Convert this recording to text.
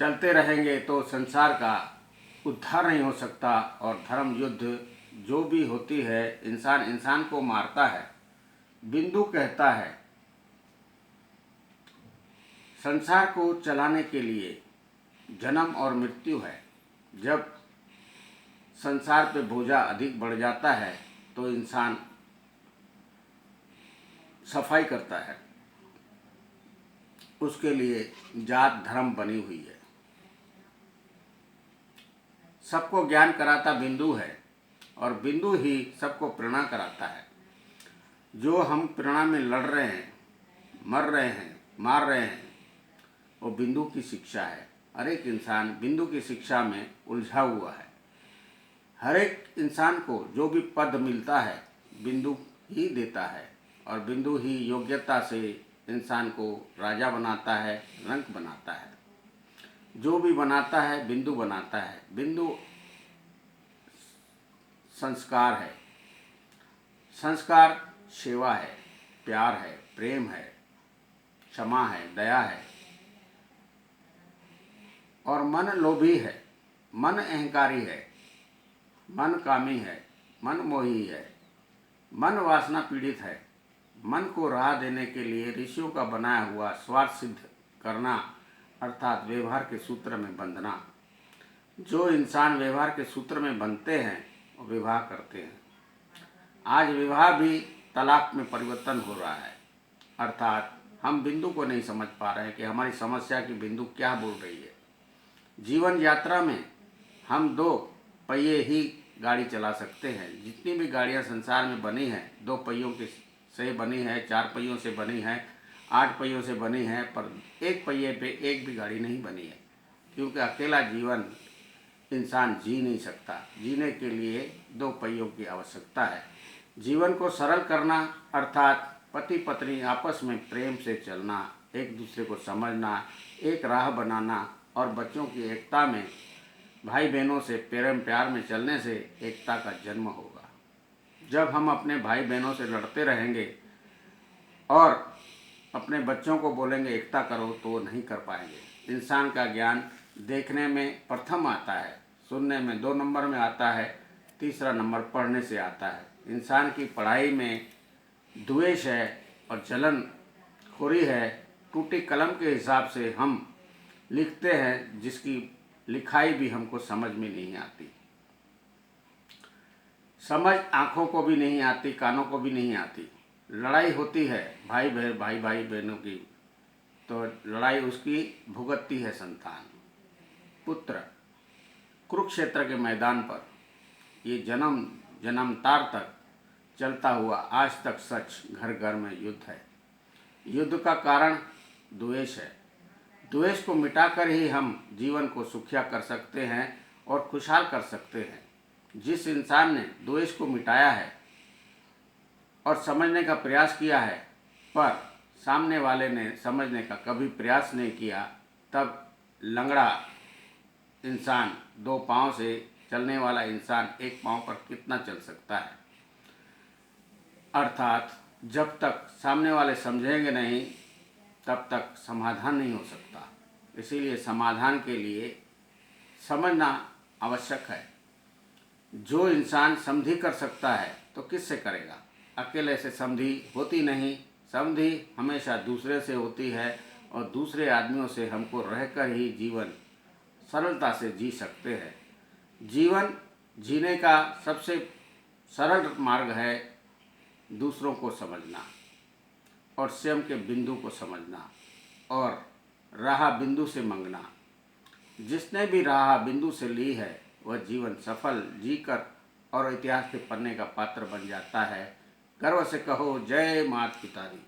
चलते रहेंगे तो संसार का उद्धार नहीं हो सकता। और धर्म युद्ध जो भी होती है, इंसान इंसान को मारता है। बिंदु कहता है संसार को चलाने के लिए जन्म और मृत्यु है। जब संसार पे बोझा अधिक बढ़ जाता है तो इंसान सफाई करता है। उसके लिए जात धर्म बनी हुई है। सबको ज्ञान कराता बिंदु है और बिंदु ही सबको प्रेरणा कराता है। जो हम प्रेरणा में लड़ रहे हैं, मर रहे हैं, मार रहे हैं, वो बिंदु की शिक्षा है। हर एक इंसान बिंदु की शिक्षा में उलझा हुआ है। हर एक इंसान को जो भी पद मिलता है बिंदु ही देता है और बिंदु ही योग्यता से इंसान को राजा बनाता है, रंक बनाता है। जो भी बनाता है बिंदु बनाता है। बिंदु संस्कार है। संस्कार सेवा है, प्यार है, प्रेम है, क्षमा है, दया है। और मन लोभी है, मन अहंकारी है, मन कामी है, मन मोही है, मन वासना पीड़ित है। मन को राह देने के लिए ऋषियों का बनाया हुआ स्वार्थ सिद्ध करना अर्थात व्यवहार के सूत्र में बंधना। जो इंसान व्यवहार के सूत्र में बंधते हैं वो विवाह करते हैं। आज विवाह भी तलाक में परिवर्तन हो रहा है। अर्थात हम बिंदु को नहीं समझ पा रहे हैं कि हमारी समस्या की बिंदु क्या बोल रही है। जीवन यात्रा में हम 2 पहिए ही गाड़ी चला सकते हैं। जितनी भी गाड़ियां संसार में बनी हैं 2 पहियों के से बनी है, 4 पहियों से बनी है, 8 पहियों से बनी है, पर एक पहिए पे एक भी गाड़ी नहीं बनी है। क्योंकि अकेला जीवन इंसान जी नहीं सकता। जीने के लिए 2 पहियों की आवश्यकता है। जीवन को सरल करना अर्थात पति पत्नी आपस में प्रेम से चलना, एक दूसरे को समझना, एक राह बनाना और बच्चों की एकता में भाई बहनों से प्रेम प्यार में चलने से एकता का जन्म होगा। जब हम अपने भाई बहनों से लड़ते रहेंगे और अपने बच्चों को बोलेंगे एकता करो तो नहीं कर पाएंगे। इंसान का ज्ञान देखने में प्रथम आता है, सुनने में 2 नंबर में आता है, तीसरा नंबर पढ़ने से आता है। इंसान की पढ़ाई में द्वेष है और जलन खोरी है। टूटी कलम के हिसाब से हम लिखते हैं जिसकी लिखाई भी हमको समझ में नहीं आती। समझ आँखों को भी नहीं आती, कानों को भी नहीं आती। लड़ाई होती है भाई बहनों की, तो लड़ाई उसकी भुगतती है संतान, पुत्र। कुरुक्षेत्र के मैदान पर ये जन्म जन्मतार तक चलता हुआ आज तक सच घर घर में युद्ध है। युद्ध का कारण द्वेष है। द्वेष को मिटाकर ही हम जीवन को सुखिया कर सकते हैं और खुशहाल कर सकते हैं। जिस इंसान ने द्वेष को मिटाया है और समझने का प्रयास किया है पर सामने वाले ने समझने का कभी प्रयास नहीं किया, तब लंगड़ा इंसान 2 पाँव से चलने वाला इंसान 1 पाँव पर कितना चल सकता है। अर्थात जब तक सामने वाले समझेंगे नहीं तब तक समाधान नहीं हो सकता। इसीलिए समाधान के लिए समझना आवश्यक है। जो इंसान समझी कर सकता है तो किससे करेगा। अकेले से समझी होती नहीं। समझी हमेशा दूसरे से होती है और दूसरे आदमियों से हमको रहकर ही जीवन सरलता से जी सकते हैं। जीवन जीने का सबसे सरल मार्ग है दूसरों को समझना और स्वयं के बिंदु को समझना और राह बिंदु से मंगना। जिसने भी राह बिंदु से ली है वह जीवन सफल जीकर और इतिहास के पन्ने का पात्र बन जाता है। गर्व से कहो जय मात पिता दी।